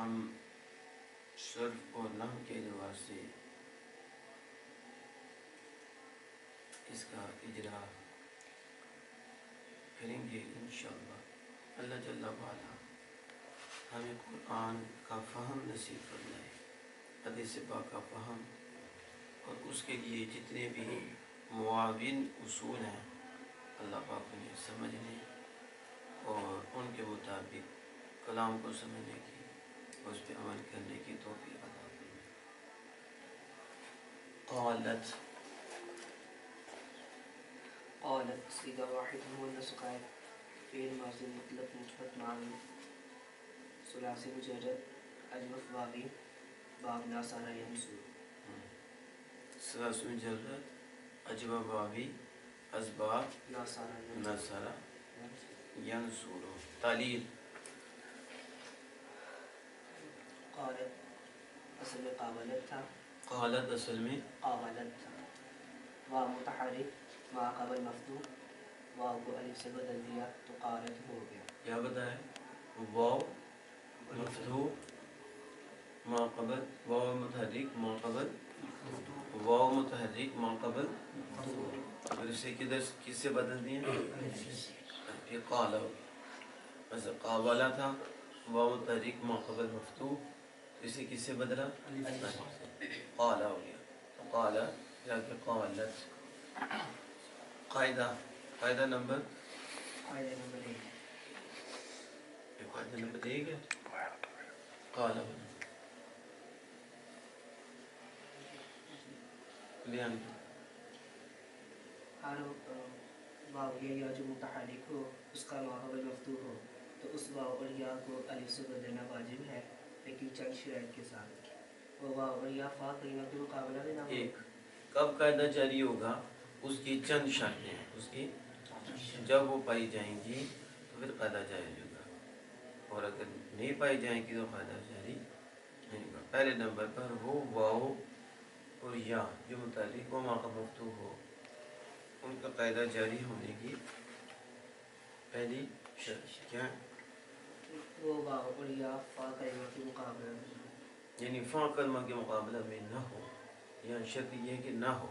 ہم صرف اور نحو کے اعتبار سے اس کا اجرا کریں گے انشاءاللہ۔ اللہ جل وعلا ہمیں قرآن کا فہم نصیب فرمائے، حدیث پاک کا فہم، اور اس کے لیے جتنے بھی معاون اصول ہیں اللہ پاک انہیں سمجھنے اور ان کے مطابق کلام کو سمجھنے کی، اس پہ عمل کرنے کی توفیق عطا فرمائے۔ قالت سیدہ واحد هو النسخ فعل ماضی مطلق مثبت معنی ثلاثی مجرد اجوف واوی باب لا سارا ینصب ثلاثی مجرد اجوف واوی اسباب لا نصر ینصر۔ تعلیل قالت اصل میں قابلت تھا، قالت اصل میں قابلت تھا، واو متحرک ما قبل مفتوح، واو کو الف سے بدل دیا تو قالت ہو گیا۔ کیا بتایا؟ واو مفتوح ما قبل، واو متحرک ما قبل، واو متحرک ما قبل، اور اسے کس سے بدل دیا؟ یہ قال ہو گیا۔ ایسا قابلہ تھا، واو متحرک ما قبل مفتوح، اسے کس سے بدلا؟ قال ہو گیا، تو قال یا کہ قالت۔ قاعدہ نمبر قاعدہ نمبر 1 قاعدہ نمبر 1 ہے قال بیان۔ ہر واو یا جو متحرک ہو اس کا ما قبل مفتوح ہو تو اس واو اور یا کو الف سے بدلنا واجب ہے، لیکن چند شرائط کے ساتھ۔ وہ واو اور یا فا کلمہ کے مقابلہ میں نہ ہو۔ ایک، کب قاعدہ جاری ہوگا؟ اس کی چند شرطیں، اس کی جب وہ پائی جائیں گی تو پھر قاعدہ جاری ہوگا، اور اگر نہیں پائی جائیں گی تو قاعدہ جاری نہیں ہوگا۔ پہلے نمبر پر وہ واو اور یا جو متعلق و ما مفتوح ہو، ان کا قاعدہ جاری ہونے کی پہلی شرط کیا ہے؟ وہ واو اور یا فا کلمہ کے مقابلہ میں، یعنی فا کلمہ کے مقابلہ میں نہ ہو، یا شرط یہ ہے کہ نہ ہو۔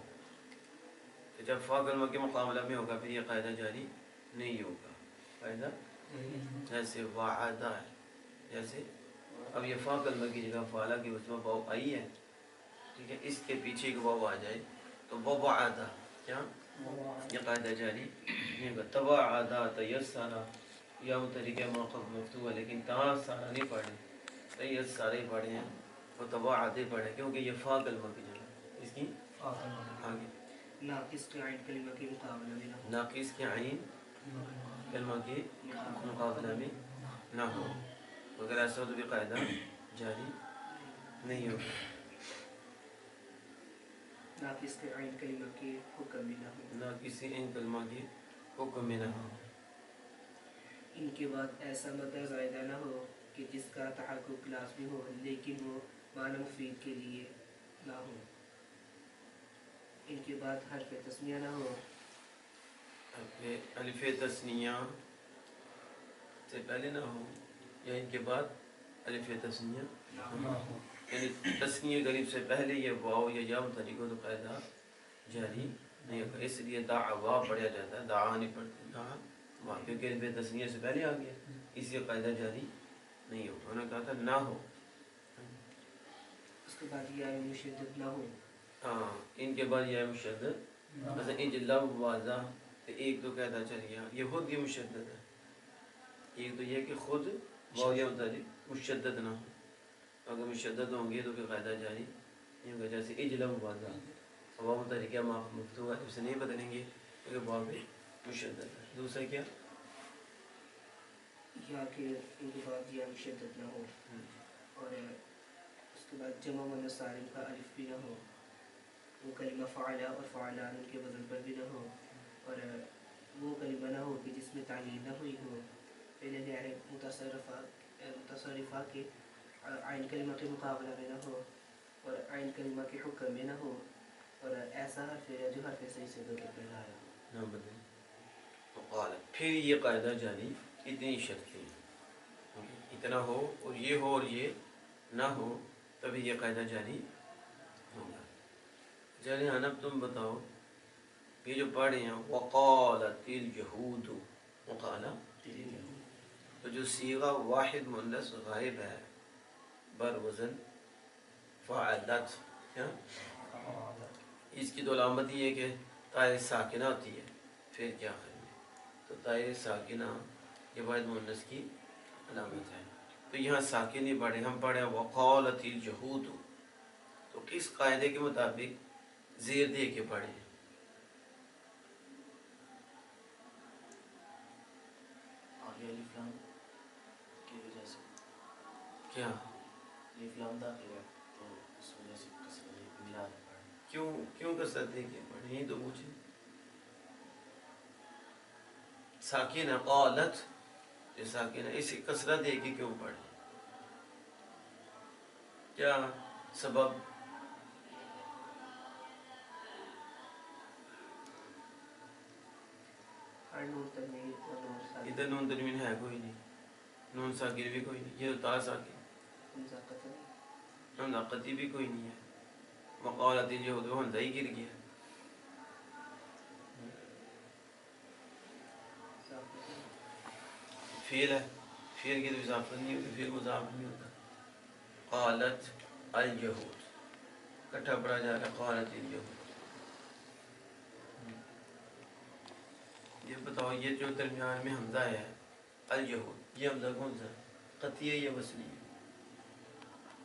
تو جب فا کلمہ کے مقابلہ میں ہوگا پھر یہ قاعدہ جاری نہیں ہوگا۔ قاعدہ جیسے وعدہ ہے، جیسے اب یہ فا کلمہ کی جگہ فعلہ کی وجہ واو آئی ہے، ٹھیک ہے، اس کے پیچھے ایک واو آ جائے تو وعدہ کیا یہ قاعدہ جاری نہیں ہوگا۔ توعدہ تیسرا یا طریقہ موقف مفتوح ہے، لیکن تا سارا نہیں پڑھے، تیس سارے پڑھے ہیں اور توعدے پڑھے، کیونکہ یہ فا کلمہ کی جگہ اس کی آگے ناقص کے عین کلمہ کے مقابلہ میں نہ ہو، ناقص کے عین کلمہ کے مقابلہ میں نہ ہو، اگر ایسا ہو تو بھی قاعدہ جاری نہیں ہوگا۔ ناقص کے عین کلمہ کے حکم میں نہ ہو، ناقص کے عین کلمہ کے حکم میں نہ ہو۔ ان کے بعد ایسا مدہ زائدہ نہ ہو کہ جس کا تحقق لازمی ہو لیکن وہ معنی مفید کے لیے نہ ہو۔ ان کے بعد حرف تسنیہ نہ ہو، الف تثنیہ سے پہلے نہ ہو، یا ان کے بعد الف تثنیہ نہ ہو، یعنی تثنیہ غریب سے پہلے یہ واو یا یا متحرک ہو تو قاعدہ جاری نہیں ہوگا۔ اس لیے دعوا پڑھا جاتا ہے، دعا نہیں پڑھتے، دعوا، کیونکہ الف تثنیہ سے پہلے آ گیا، اس لیے قاعدہ جاری نہیں ہوگا۔ انہوں نے کہا تھا نہ ہو، اس کے بعد یا مشدد نہ ہو، ہاں ان کے بعد یہ مشدد، مثلا اجلب واضح، تو ایک تو قاعدہ چل گیا، یہ خود یہ مشدد ہے، ایک تو یہ کہ خود واو یا متحرک مشدد نہ ہو، اگر مشدد ہوں گے تو پھر قاعدہ جاری نہیں ہوگا۔ جیسے اجلب واضح، واو متحرک یا مفتوح ہے، اسے نہیں بدلیں گے کیونکہ واو بھی مشدد ہے۔ دوسرا کیا؟ یا کہ ان کے بعد یا مشدد نہ ہو، اور اس کے بعد جمع مؤنث سالم کا الف بھی نہ ہو، وہ کلمہ فعلہ اور فعلان ان کے وزن پر بھی نہ ہو، اور وہ کلمہ نہ ہو کہ جس میں تعلیل نہ ہوئی ہو، پہلے اعراب متصرفہ کے عین کلمہ کے مقابلہ میں نہ ہو، اور عین کلمہ کے حکم میں نہ ہو، اور ایسا حرف ہے جو حرف صحیح سے بدل کر لایا نہ بدلے تو قال، پھر یہ قاعدہ جاری، اتنی شرطیں اتنا ہو اور یہ نہ ہو تبھی یہ قاعدہ جاری ہوگا. جاری اب تم بتاؤ یہ جو پڑھے ہیں وقالت اليہود وقالا، تو جو صیغہ واحد مؤنث غائب ہے بر وزن فعلت، کیا اس کی تو علامت یہ ہے کہ طائر ساکنہ ہوتی ہے پھر کیا آخر میں، تو طائر ساکنہ یہ واحد مؤنث کی علامت ہے. تو یہاں ساکن ہی پڑھے، ہم پڑھے وقالت اليہود، تو کس قاعدے کے مطابق زیر دے کے پڑھے ہیں؟ آگے الف لام کی وجہ سے کیا الف لام داخل ہے تو اس وجہ سے کسر ملا کے پڑھیں. کیوں کسرت دے کے پڑھے؟ یہی تو پوچھیں. ساکن ہے قالت، جو ساکن ہے اسے کسرت دے کے کیوں پڑھے؟ کیا سبب؟ ہر نون تنوین اور نون ساکن ادھر نون تنوین ہے کوئی نہیں، نون ساکن بھی کوئی نہیں، یہ تو تا ساکن، حمزہ قطعی حمزہ قطعی بھی کوئی نہیں ہے. وقالت اليہود وہ حمزہ ہی گر گیا. فعل ہے، فعل کی تو اضافت نہیں ہوتی، فعل مضاف نہیں ہوتا. قالت اليہود کٹھا پڑھا جا رہا ہے قالت اليہود. یہ بتاؤ یہ جو درمیان میں حمزہ ہے اليہود، یہ حمزہ کون سا قطعی ہے یا وصلی ہے؟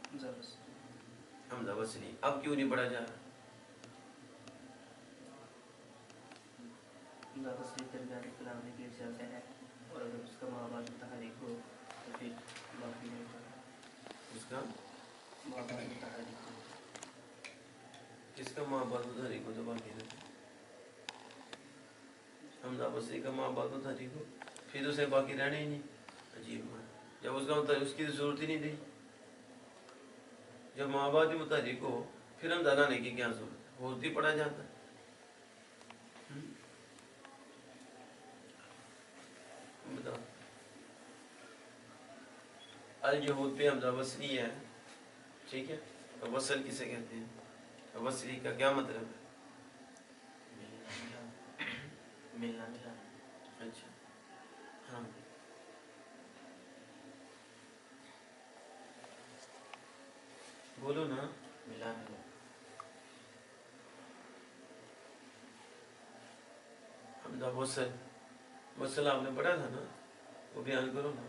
حمزہ وصلی. حمزہ وصلی. اب کیوں نہیں پڑھا جا رہا؟ حمزہ وصلی درمیان کلام میں گر جاتا ہے اور اگر اس کا ماں بعد متحرک ہو تو پھر باقی نہیں ہوتا. اس کا ماں بعد متحرک ہو، کس کا ماں بعد متحرک ہو تو باقی نہیں. حمزہ وصلی کا ماں بعد متحرک ہو پھر اسے باقی رہنے ہی نہیں. عجیب ماں، جب اس کا اس کی ضرورت ہی نہیں تھی. جب ماں بعد متحرک ہو پھر ہم لانے کی کیا ضرورت ہے؟ ہوتی پڑھا جاتا ہے. بتاؤ اليہود پہ حمزہ وصلی ہے، ٹھیک ہے. تو وصل کسے کہتے ہیں؟ وصلی کا کیا مطلب ہے؟ ملنا ملا. اچھا ہاں بولو نا. ملا ملا. حمزہ وصل، وصل آپ نے پڑھا تھا نا، وہ بیان کرو نا.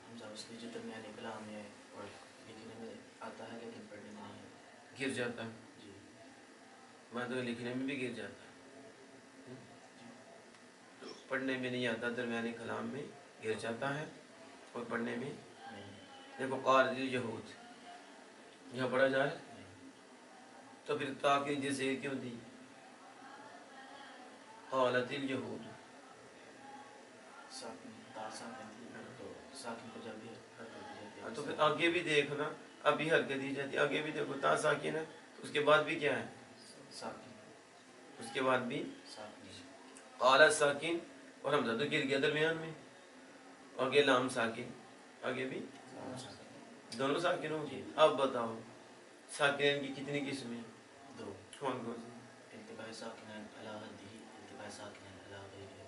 حمزہ وصلی جو درمیانی کلام میں اور لکھنے میں آتا ہے لیکن پڑھنے میں نہیں ہے. گر جاتا ہے. جی میں تو لکھنے میں بھی گر جاتا ہے، تو پڑھنے میں نہیں آتا، درمیانی کلام میں گر جاتا ہے اور پڑھنے میں. نہیں. دیکھو قالت اليہود یہاں پڑھا جائے تو پھر تاکہ جیسے کیوں دی قالت اليہود. ساکن تا ساکن تھی تو ساکن کو جب بھی حرکت دی جاتی ہے تو پھر آگے بھی دیکھنا، ابھی حرکت دی جاتی ہے، آگے بھی دیکھو تا ساکن ہے تو اس کے بعد بھی کیا ہے؟ ساکن. اس کے بعد بھی ساکن. قالت ساکن اور حمزہ تو گر گیا درمیان میں، آگے لام ساکن، آگے بھی دونوں ساکن ہوں. جی. اب بتاؤ ساکن کی کتنی قسمیں؟ دو. کون کون سی؟ التقاء ساکن علی حدہ، التقاء ساکن علی غیرہ.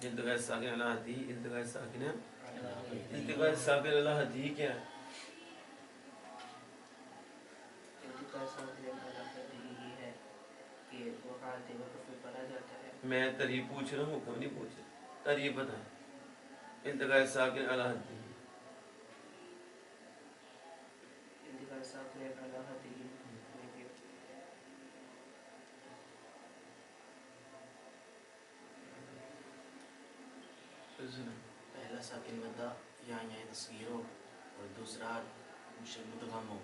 التقاء ساکن علی حدہ، التقاء ساکن علی غیرہ. التقاء ساکن علی حدہ کیا ہے؟ التقاء ساکن علی حدہ یہ ہے کہ وہ حالت وقف میں پڑھا جاتا ہے. میں تریب پوچھ رہا ہوں، حکم نہیں پوچھ رہا. تریب بتائیں. التقاء ساکن علی حدہ التقاء ساکن علی حدہ پہلا ساکن مدہ یا تصغیر ہو اور دوسرا مدغم ہو.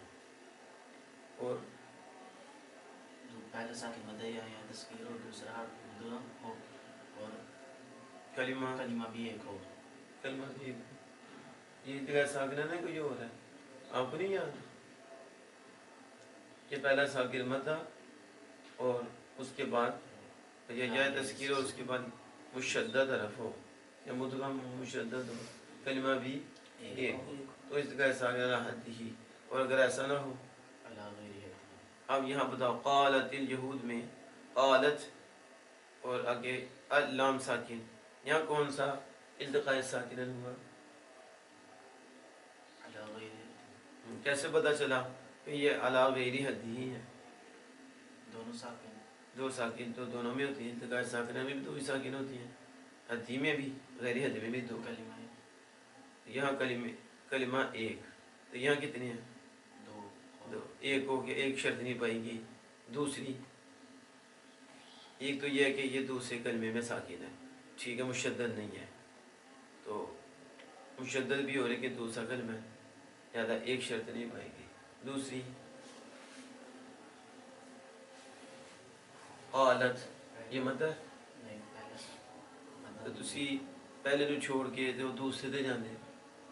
اور پہلا ساکن مدہ یا تصغیر ہو، دوسرا مدغم ہو اور کلمہ کلمہ بھی ایک ہو. کلمہ بھی. یہ التقاء ساکن ہے نا، کوئی اور ہے آپ کو نہیں یاد؟ یہ پہلا ساکن مدہ اور اس کے بعد یا جائے تذکیر اور اس کے بعد مشدد حرف ہو یا مدغم مشدد ہو کلمہ بھی ایک ہو تو اس کا ثانی علی حدہ، اور اگر ایسا نہ ہو علی غیر اب یہاں بتاؤ قالت الیہود میں قالت اور آگے اللام ساکن، یہاں کون سا التقاء ساکن ہوا؟ علی غیر کیسے پتہ چلا کہ یہ علی غیر حدہ ہی ہے؟ دونوں ساکن دو ساکن تو دونوں میں ہوتی ہیں، التقاء ساکنہ میں بھی دو ہی ساکن ہوتی ہیں، حدی میں بھی غیر حدی میں بھی دو۔ کلمہ یہاں کلمہ ایک، تو یہاں کتنے ہیں؟ دو۔ ایک ہو کے ایک شرط نہیں پائے گی، دوسری ایک تو یہ ہے کہ یہ دوسرے کلمے میں ساکن ہے، ٹھیک ہے، مشدد نہیں ہے، تو مشدد بھی ہو رہے کہ دوسرا کلمہ ہے، زیادہ ایک شرط نہیں پائے گی۔ دوسری قالت، یہ مدہ نہیں تو تسی پہلے نو چھوڑ کے تو دوسرے دے جاندے،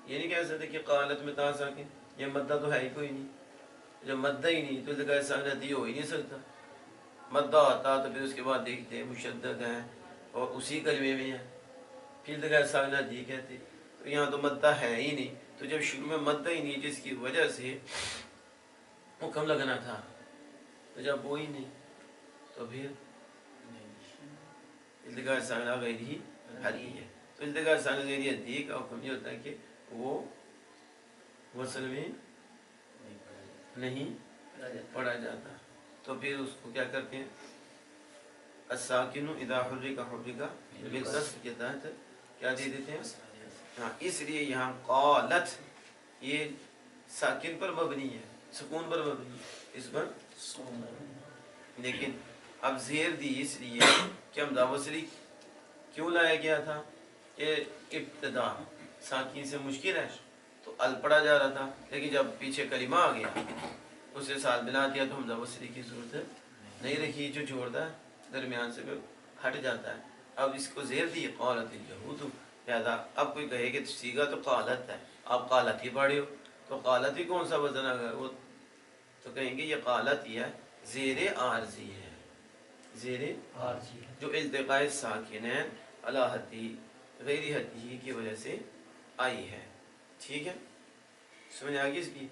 یہ نہیں کہہ سکتے کہ قالت میں تا ساکن، یہ مدہ تو ہے ہی کوئی نہیں، جب مدہ ہی نہیں تو لگا ساکنہ ہو ہی نہیں سکتا۔ مدہ آتا تو پھر اس کے بعد دیکھتے ہیں مشدد ہے اور اسی کلمے میں ہے، پھر لگا ساکنہ دی کہتے، تو یہاں تو مدہ ہے ہی نہیں، تو جب شروع میں مدہ ہی نہیں جس کی وجہ سے حکم لگنا تھا، تو جب وہ ہی نہیں تو پھر التقاء ساکنہ غیر ہی حدی ہے۔ تو التقاء ساکنہ غیر ہی حدی کا حکم یہ ہوتا ہے کہ وہ وصل میں نہیں پڑھا جاتا، تو پھر اس کو کیا کرتے ہیں؟ الساکن اذا حرک حرک بالکسر کے تحت کیا دے دیتے ہیں؟ ہاں، اس لیے یہاں قالت یہ ساکن پر مبنی ہے، سکون پر مبنی ہے، اس پر، لیکن اب زیر دی اس لیے کہ حمزہ وصلی کیوں لایا گیا تھا کہ ابتدا ساکن سے مشکل ہے تو ال پڑھا جا رہا تھا، لیکن جب پیچھے کلمہ آ گیا اس کے ساتھ ملا دیا تو حمزہ وصلی کی ضرورت نہیں رکھی، جو جوڑتا ہے درمیان سے ہٹ جاتا ہے۔ اب اس کو زیر دی قالت الیہود، لہذا اب کوئی کہے کہ سیغہ تو قالت ہے، آپ قالت ہی پڑھے ہو تو قالت ہی کون سا وزن آگا، وہ تو کہیں گے یہ قالت ہی ہے، زیر عارضی ہے، زیر عارضی جو التقاء ساکنین علی حدی غیر حدی کی وجہ سے آئی ہے، ٹھیک ہے، سمجھ آگئی اس کی؟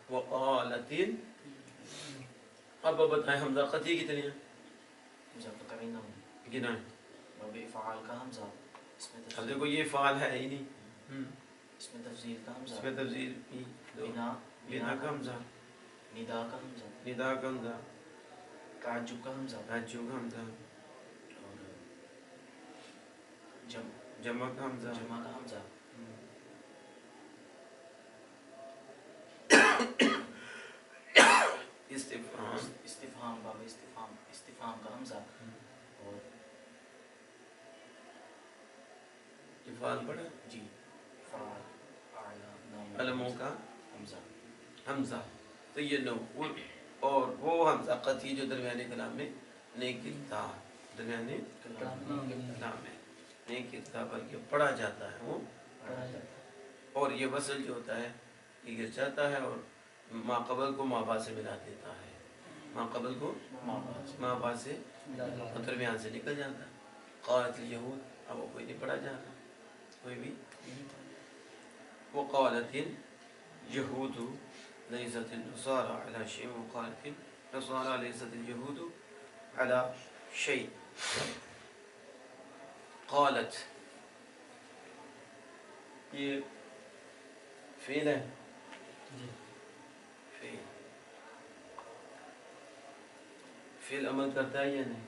وقالت، اب بتائیں حمزہ قطعی کتنے ہیں؟ جب تو کمی نہ ہو گنائیں۔ بابی فعال کا حمزہ، اس میں اب تفضیل، دیکھو یہ فعال ہے ہی نہیں، اس میں تفضیل کا حمزہ، اس میں تفضیل بھی دو، بنا کا حمزہ، ندا کا حمزہ، ندا کا حمزہ، تعجب کا حمزہ، تعجب کا حمزہ، اور جمع کا حمزہ، جمع کا حمزہ، استفہام باب استفہام کا حمزہ، اور فعال پڑھا، جی فعال اعلیٰ نام علموں کا حمزہ، حمزہ، تو یہ نو، اور وہ حمزہ قطعی جو درمیانی کلام میں نہیں گرتا، درمیانی کلام میں نہیں گرتا بلکہ پڑھا جاتا ہے، وہ پڑھا جاتا ہے، اور یہ وصل جو ہوتا ہے یہ گر جاتا ہے اور ما قبل کو ما بعد سے ملا دیتا ہے، ما قبل کو ما بعد سے درمیان سے نکل جاتا ہے۔ قالت الیہود، اب وہ کوئی نہیں پڑھا جا رہا، کوئی بھی، وقالت الیہود لیست النصارى على شيء، وقالت النصارى لیست اليہود على شيء۔ قالت یہ فعل ہے، فعل عمل کرتا ہے یا نہیں؟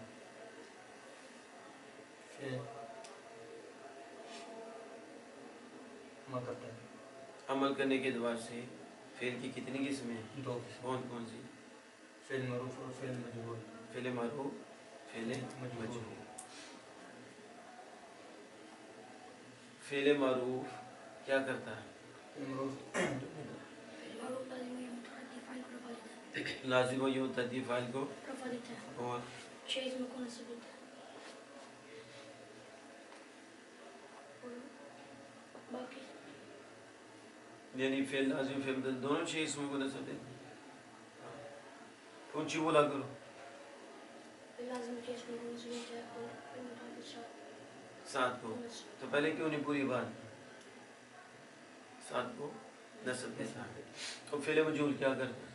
عمل کرنے کے اعتبار سے فعل کی کتنی قسمیں ہیں؟ دو قسم، کون کون سی؟ فعل معروف اور فعل مجہول۔ فعل معروف، فعل مجہول۔ فعل معروف کیا کرتا ہے؟ لازم و یعتدی فاعل کو، اور یعنی فعل لازم فعل متعدی دونوں چیز اسموں کو نصب دیتے ہیں۔ اونچی بولا کرو، ساتھ کو، تو پہلے کیوں نہیں پوری بات؟ ساتھ کو نصب دیتا ہے. تو فعل مجہول کیا کرتا ہے؟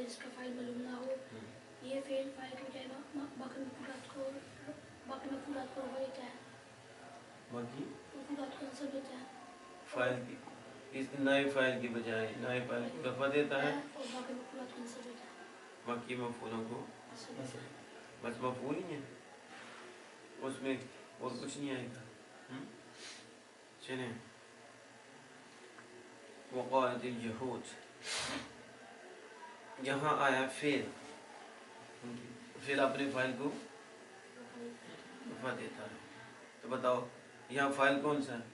جس کا فائل معلوم نہ ہو یہ فعل فائل ہو جائے گا، باقی مفعولات کو رفع دیتا ہے، باقی مفعولات کو نصب دیتا ہے فائل کی اس نائب فائل کی بجائے نائب فائل کو رفع دیتا ہے، اور باقی مفعولات کو نصب دیتا ہے. باقی مفعولوں کو نصب دیتا ہے. بس مفعول ہی ہے، اس میں اور کچھ نہیں آئے گا. چلیں وقالت اليہود، یہاں آیا فعل، فعل اپنے فائل کو رفع دیتا ہے. تو بتاؤ یہاں فائل کون سا ہے؟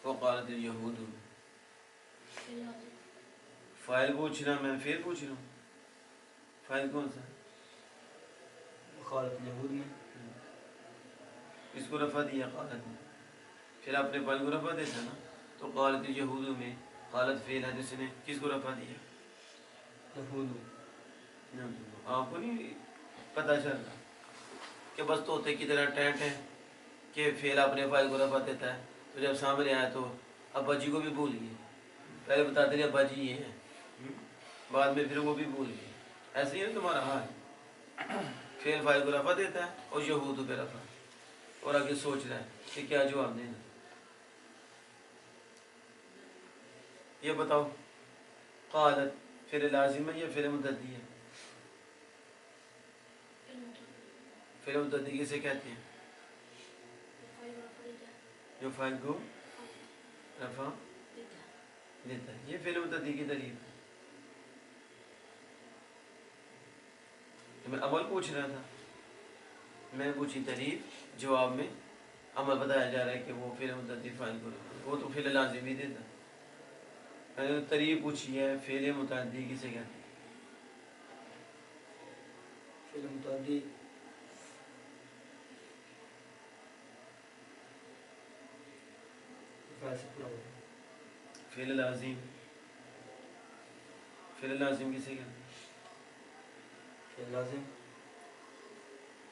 وقالت اليہود، فائل پوچھنا میں فعل پوچھ رہا ہوں، فائل کون سا ہے؟ قالت اليهود میں اس کو رفع دیا قالت نے، پھر اپنے فائل کو رفع دیتا نا. تو قالت اليہود میں قالت فعل ہے جس نے کس کو رفع دیا؟ یہود. آپ کو نہیں پتہ چل رہا کہ بس طوطے کی طرح ٹینٹ ہے کہ فعل اپنے فائل کو رفع دیتا ہے. تو جب سامنے آیا تو ابا جی کو بھی بھول گئے، پہلے بتاتے رہے ابا جی یہ ہیں، بعد میں پھر وہ بھی بھول گئے. ایسے ہی ہے تمہارا حال، فعل فائل کو رفع دیتا ہے اور یہود پہ رفع، اور آگے سوچ رہا ہے کہ کیا جواب دینا. یہ بتاؤ قالت فعل لازم ہے یا فعل متعدی ہے؟ فعل متعدی کسے کہتے ہیں؟ جو فائل کو رفع دیتا ہے. یہ فعل متعدی کی تعریف ہے. میں عمل پوچھ رہا تھا، میں نے پوچھی تعریف، جواب میں عمل بتایا جا رہا ہے کہ وہ فعل متعدی فائل کو رفع، وہ تو فعل لازم ہی دیتا. میں نے تعریف پوچھی ہے فعل متعدی کسے کہتے ہیں؟ فعل متعدی فعل سے پورا ہوتا ہے. فعل لازم، فعل لازم کسے کہتے ہیں؟ فعل لازم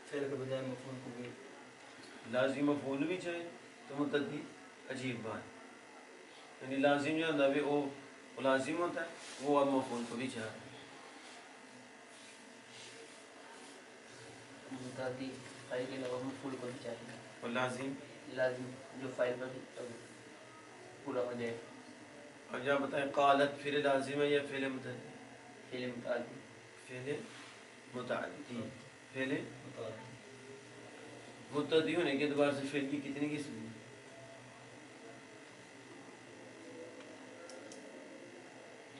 فعل کے بجائے مفعول کو بھی لازم مفعول بھی چاہے تو متعدی عجیب بات، یعنی لازم جو ہوتا ہے وہ لازم ہوتا ہے، وہ اب مفعول کو بھی چاہتا ہے. متعدی فائل کے علاوہ مفعول کو بھی چاہیے، اور لازم لازم جو فائل پر پورا ہو جائے. اور جہاں بتائیں قالت فعل لازم ہے یا فعل متعدی؟ فعل متعدی. فعل متعدی، فعل متعدی. متعدی ہونے کے اعتبار سے فعل کی کتنی قسم ہیں؟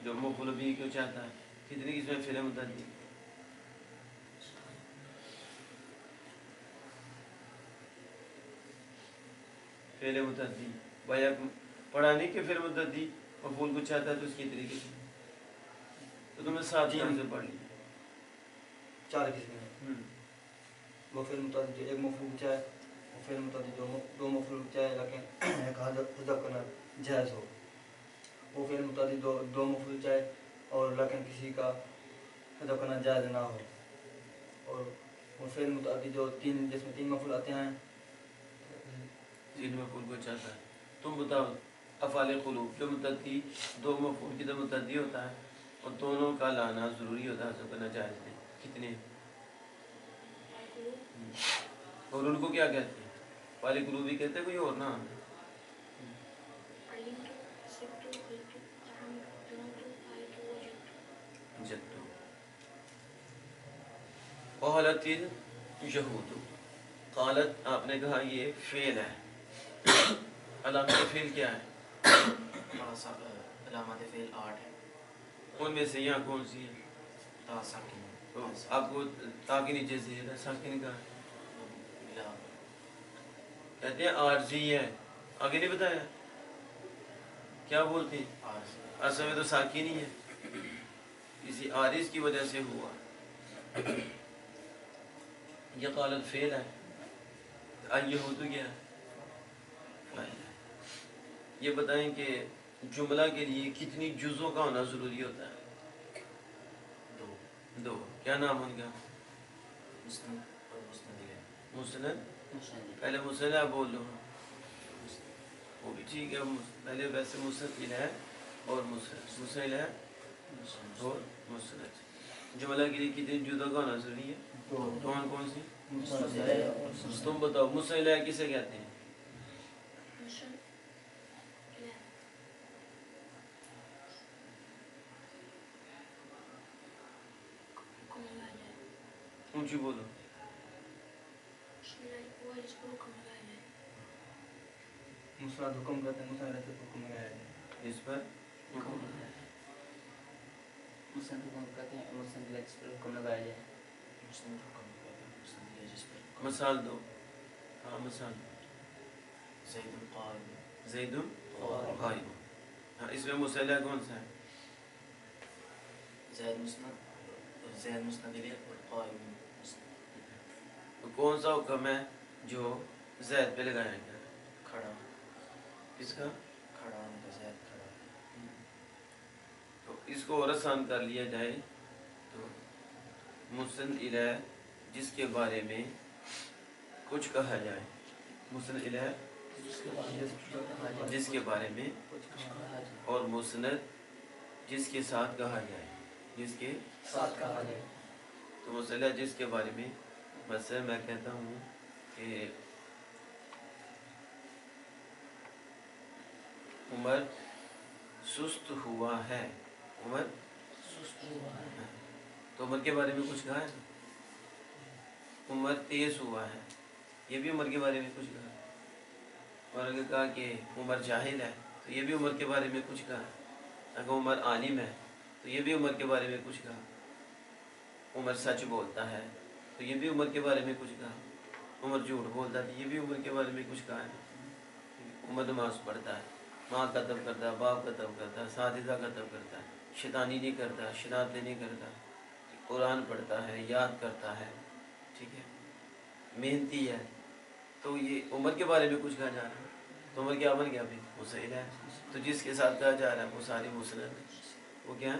جو مفعول بھی کیوں چاہتا ہے کتنی قسمیں فعل متعدی؟ فعل متعدی بھائی پڑھا نہیں کہ فعل متعدی مفعول کو چاہتا ہے تو اس کی طریقے سے تو تم نے ساتھ جی. نام سے پڑھ لی. 4 قسمیں ہیں. وہ فعل متعدی جو ایک مفعول چاہے، وہ فعل متعدی دو مفعول چاہے لیکن ایک حذف کرنا جائز ہو. وہ فعل متعدی دو مفعول چاہے اور لیکن کسی کا حذف کرنا جائز نہ ہو. اور وہ فعل متعدی جو جس میں 3 مفعول آتے ہیں. 3 مفعول کو چاہتا ہے. تم بتاؤ افعال قلوب جو متعدی 2 مفعول کی طرح متعدی ہوتا ہے اور دونوں کا لانا ضروری ہوتا ہے، حذف کرنا جائز نہیں، کتنے ہیں؟ اور ان کو کیا کہتے ہیں؟ افعال قلوب بھی کہتے ہیں کوئی اور نام ہے؟ جدو. قالت اليہود، قالت آپ نے کہا یہ فعل ہے، علامت فعل کیا ہے؟ علامات فعل 8 ہے. ان میں سے یہاں کون سی ہے؟ تا ساکن، تو آپ کو تا کے نیچے سے ساکن کا لا کہتے ہیں عارضی ہے، آگے نہیں بتایا کیا بولتے ہیں؟ عارضی. اصل میں تو ساکن ہی ہے، کسی عارض کی وجہ سے ہوا. یہ قالت فعل ہے، اليہود کیا ہے؟ فاعل ہے. یہ بتائیں کہ جملہ کے لیے کتنی جزوں کا ہونا ضروری ہوتا ہے؟ دو. کیا نام ان کا؟ مسند اور مسند الیہ. مسند. پہلے مسند آپ بول دو. وہ بھی ٹھیک ہے. پہلے ویسے مسند الیہ اور مسند. مسند الیہ اور مسند. جملہ کے لیے کتنے جزء کا ہونا ضروری ہے؟ کون کون سی؟ تم بتاؤ مسند الیہ کسے کہتے ہیں؟ اونچی بولو. مسند حکم کرتے ہیں. مسند رہتے حکم لگایا جائے. اس پر مسند حکم کہتے ہیں. مسند الیہ جس پر حکم لگایا جائے. مسند حکم کہتے ہیں مسند الیہ جس پر. مثال دو. ہاں مثال. زید قائم. زید قائم. ہاں اس میں مسند الیہ کون سا ہے؟ زید مسند الیہ اور قائم مسند. تو کون سا حکم ہے جو زید پہ لگایا گیا؟ کھڑا. کس کا؟ کھڑا ان کا. زید کھڑا. تو اس کو اور آسان کر لیا جائے تو مسند الیہ جس کے بارے میں کچھ کہا جائے. مسند الیہ جس کے بارے میں اور مسند جس کے ساتھ کہا جائے. جس کے ساتھ کہا جائے. تو مسند الیہ جس کے بارے میں مثلا میں کہتا ہوں کہ عمر سست ہوا ہے. عمر سست ہوا ہے. تو عمر کے بارے میں کچھ کہا ہے. عمر تیز ہوا ہے یہ بھی عمر کے بارے میں کچھ کہا. اور اگر کہا کہ عمر جاہل ہے تو یہ بھی عمر کے بارے میں کچھ کہا. اگر عمر عالم ہے تو یہ بھی عمر کے بارے میں کچھ کہا. عمر سچ بولتا ہے تو یہ بھی عمر کے بارے میں کچھ کہا. عمر جھوٹ بولتا ہے یہ بھی عمر کے بارے میں کچھ کہا ہے. عمر نماز پڑھتا ہے, ماں کا ادب کرتا ہے, باپ کا ادب کرتا ہے, اساتذہ کا ادب کرتا ہے, شیطانی نہیں کرتا, شرارتیں نہیں کرتا, قرآن پڑھتا ہے, یاد کرتا ہے, ٹھیک ہے, محنتی ہے. تو یہ عمر کے بارے میں کچھ کہا جا رہا ہے. تو عمر کیا بن گیا ابھی مسند ہے. تو جس کے ساتھ کہا جا رہا ہے وہ ساری مسند ہے. وہ کیا ہے؟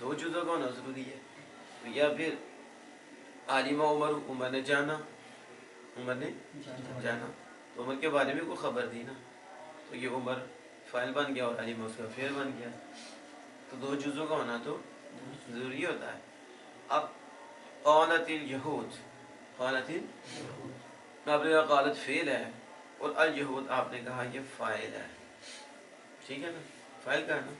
دو جزوں کا ہونا ضروری ہے. تو یا پھر عالمہ عمر, عمر نے جانا, عمر نے جانا تو عمر کے بارے میں کوئی خبر دی نا, تو یہ عمر فاعل بن گیا اور عالمہ اس کا فعل بن گیا. تو دو جزوں کا ہونا تو ضروری ہوتا ہے. اب قالت الیہود, قالت آپ نے کہا قالت فعل ہے اور الیہود آپ نے کہا یہ فاعل ہے. ٹھیک ہے نا, فاعل کا ہے نا.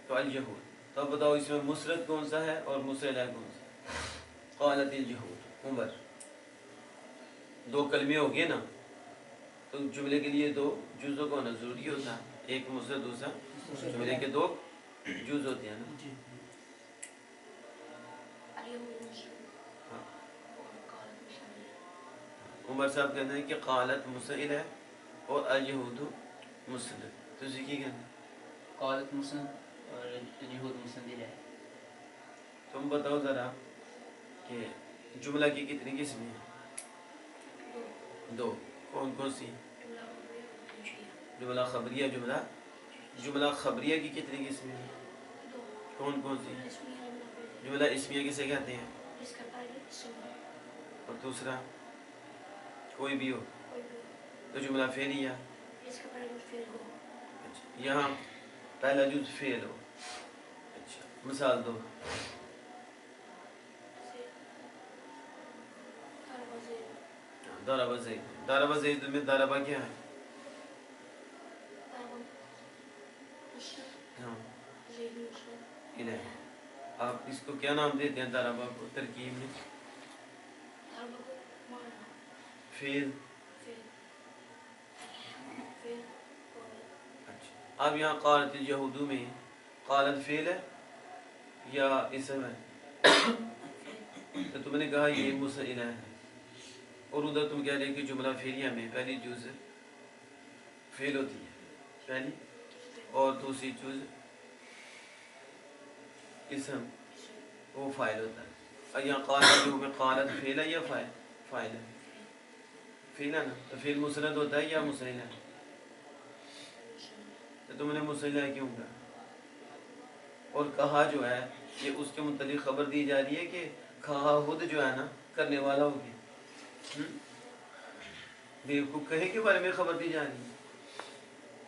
تو الیہود. تو اب بتاؤ اس میں مسند کون سا ہے اور مسند الیہ کون سا ہے؟ قالت الیہود عمر. دو کلمے ہو گئے نا, تو جملے کے لیے دو جزوں کا ہونا ضروری ہوتا ہے. ایک مسند, دوسرا جملے کے دو جز ہوتے ہیں نا. ہاں. عمر صاحب کہتے ہیں کہ قالت مسند الیہ اور الیہود مسند. تو اسی کی کہنا قالت مسند اور الیہود مسند الیہ. تم بتاؤ ذرا کہ جملہ کی کتنی قسمیں ہیں؟ دو. کون کون سی؟ جملہ خبریہ, جملہ خبریہ کی کتنی قسمیں ہیں؟ کون کون سی؟ جملہ اسمیہ کسے کہتے ہیں؟ اور دوسرا کوئی بھی ہو تو جملہ فعلیہ. اچھا, یہاں پہلا جز فعل ہو. اچھا, مثال دو. ضرب زید. ضرب زید میں ضربہ کیا ہے؟ ہاں الیہ. آپ اس کو کیا نام دیتے ہیں ضربہ کو ترکیب میں؟ فعل. اچھا, اب یہاں قالت الیہود میں قالت فعل ہے یا اسم ہے؟ تو تم نے کہا یہ مسند الیہ ہے, اور ادھر تم کہہ رہے کہ جملہ فعلیہ میں پہلی جز فعل ہوتی ہے پہلی, اور دوسری جز اسم وہ فاعل ہوتا ہے. اور یہاں قالت جو میں قالت فعل ہے یا فاعل ہے؟ فعل ہے نا. تو فعل مسند ہوتا ہے یا مسند ہے؟ تو تم نے مسند الیہ کیوں کہا؟ اور کہا جو ہے یہ اس کے متعلق خبر دی جا رہی ہے کہ کہا خود جو ہے نا کرنے والا ہو گیا. بیوقوف کہے کے بارے میں خبر دی جا رہی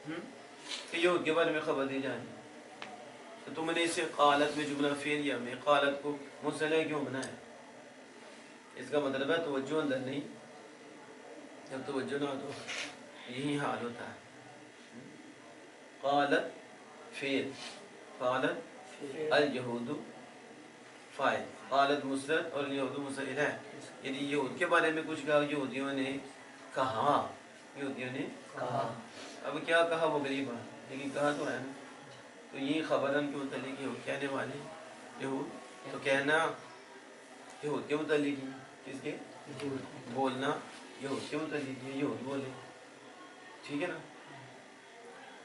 ہے کہ یہود کے بارے میں خبر دی جا رہی ہے. تو تم نے اسے قالت میں جملہ فعلیہ میں قالت کو مصطلح کیوں بنایا؟ اس کا مطلب ہے توجہ اندر نہیں. جب توجہ نہ ہو تو یہی حال ہوتا ہے. قالت فعل، قالت الیہود فاعل، قالت مصدر اور الیہود مفعول ہے. یعنی یہود کے بارے میں کچھ کہا، یہودیوں نے کہا، یہودیوں نے کہا. اب کیا کہا وہ غریب بات، لیکن کہا تو ہے نا. تو یہ خبرن کے متعلق یہود کہنے والے یہود، تو کہنا یہود کے متعلق ہی، کس کے بولنا یہود کے متعلق ہی، یہود بولے. ٹھیک ہے نا.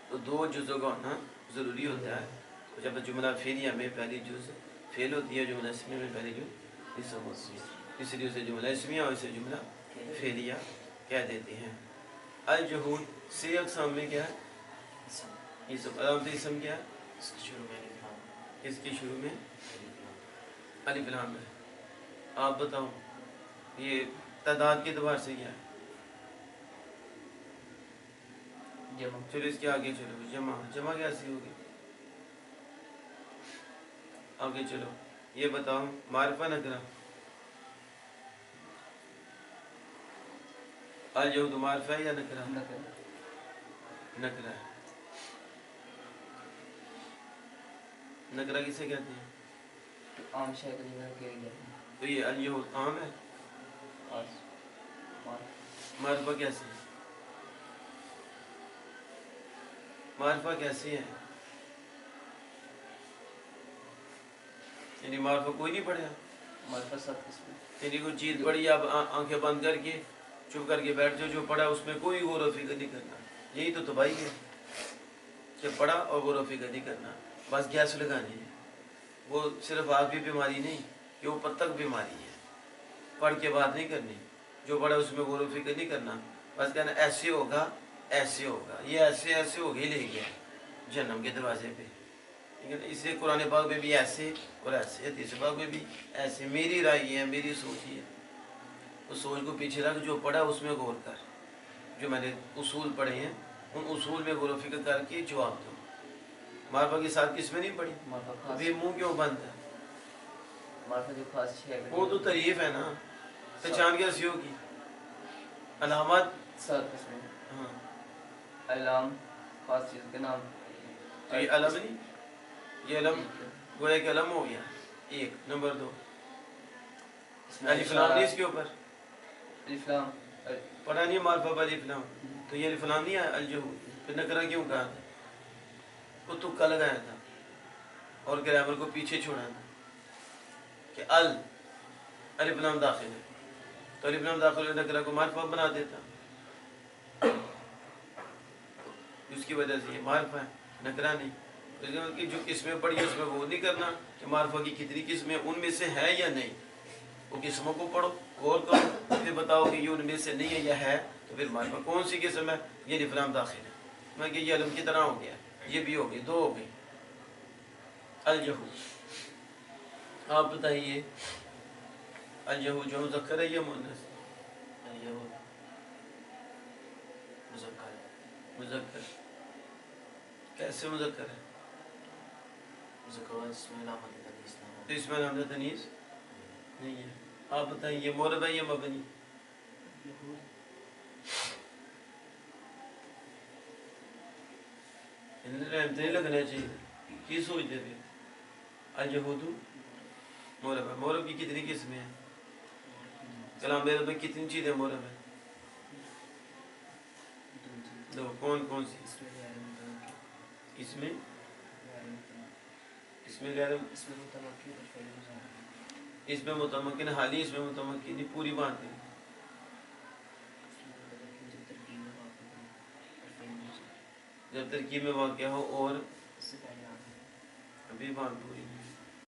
تو دو جزوں کا ہونا ضروری ہوتا ہے. تو جب جملہ فعلیہ میں پہلی جز فعل ہوتی ہے، جملہ اسمیہ میں پہلی جز اسم ہوتی ہے، اس لیے اسے جملہ اسمیہ اور اسے جملہ فعلیہ کہہ دیتے ہیں. الجہود سے اقسام میں کیا ہے؟ اسم. علامت اسم کیا ہے؟ اس کے شروع میں الف لام. اس کی شروع میں الف لام ہے. آپ بتاؤ یہ تعداد کے اعتبار سے کیا ہے؟ جمع. چلو اس کے آگے چلو. جمع. جمع کیسی ہوگی؟ آگے چلو. یہ بتاؤ معرفہ نکرہ. الجہود معرفہ ہے یا نکرہ؟ نکرہ ہے. نکرہ کسے کہتے ہیں؟ عام شے کو جگہ کیا گیا ہے. تو یہ الجہود عام ہے. معرفہ کیسے ہے؟ معرفہ کیسے ہے؟ یعنی معرفہ کوئی نہیں پڑھا. معرفہ 7 قسم. یعنی کوئی چیز پڑھی، آپ آنکھیں بند کر کے چپ کر کے بیٹھ جاؤ، جو پڑھا اس میں کوئی غور و فکر نہیں کرنا. یہی تو تباہی ہے کہ پڑھا اور غور و فکر نہیں کرنا، بس گیس لگانی ہے. وہ صرف آپ کی بیماری نہیں، یہ اوپر تک بیماری ہے. پڑھ کے بات نہیں کرنی، جو پڑھا اس میں غور و فکر نہیں کرنا، بس کہنا ایسے ہوگا ایسے ہوگا، یہ ایسے ایسے ہو گئی لے گیا جہنم کے دروازے پہ. ٹھیک ہے نا. اس لیے قرآن پاک میں بھی ایسے اور ایسے، حدیث پاک میں بھی ایسے. میری رائے یہ ہے، میری سوچ یہ ہے. اس سوچ کو پیچھے رکھ، جو پڑھا اس میں غور کر. جو میں نے اصول پڑھے ہیں ان اصول میں غور و فکر کر کے جواب دو. معرفہ کے ساتھ کس میں نہیں پڑھی؟ معرفہ خاص. بھی منہ کیوں بند ہے؟ معرفہ جو خاص ہے وہ تو تعریف ہے نا. پہچان کیسی ہوگی؟ علامات 7 قسم. ہاں. علام خاص چیز کے نام. تو یہ علم نہیں، یہ علم گویا کہ علم ہو گیا. ایک. نمبر 2 الف لام نہیں اس کے اوپر الف لام. پڑھا نہیں معرفہ پر الف لام، تو یہ الف لام نہیں ہے الجہود. پھر نکرہ کیوں کہا تھا؟ وہ تکا لگایا تھا اور گرامر کو پیچھے چھوڑا تھا کہ الف لام داخل ہے، تو الف لام داخل ہے نکرہ کو معرفہ بنا دیتا. اس کی وجہ سے یہ معرفہ ہے، نکرہ نہیں. کہ جو قسمیں پڑھی اس میں وہ نہیں کرنا کہ معرفہ کی کتنی قسمیں ان میں سے ہے یا نہیں. وہ قسموں کو پڑھو، غور کرو، پھر بتاؤ کہ یہ ان میں سے نہیں ہے یا ہے. تو پھر معرفہ کون سی قسم ہے؟ یہ الف لام داخل ہے. میں کہ یہ علم کی طرح ہو گیا، یہ بھی ہو گئی، 2 ہو گئی. الجہود. آپ بتائیے الجہود جو مذکر ہے یا مؤنث؟ اليهود مذکر. مذکر. کیسے مذکر ہے؟ مذکر اس میں علامت تنیث نہ ہو. تو اس میں علامت تنیث نہیں ہے. آپ بتائیے مورب ہے یا مبنی؟ رحمت نہیں لگنا چاہیے. کی سوچتے پھر؟ الجہود مورب ہے. مورب کی کتنی قسمیں ہیں؟ کلام عرب میں کتنی چیزیں مورب ہیں؟ 2. کون کون سی؟ اس میں غیر اس میں متمکن حالی، اس میں متمکن نہیں. پوری بات نہیں. جب ترکیب میں واقع ہو اور ابھی بات پوری نہیں.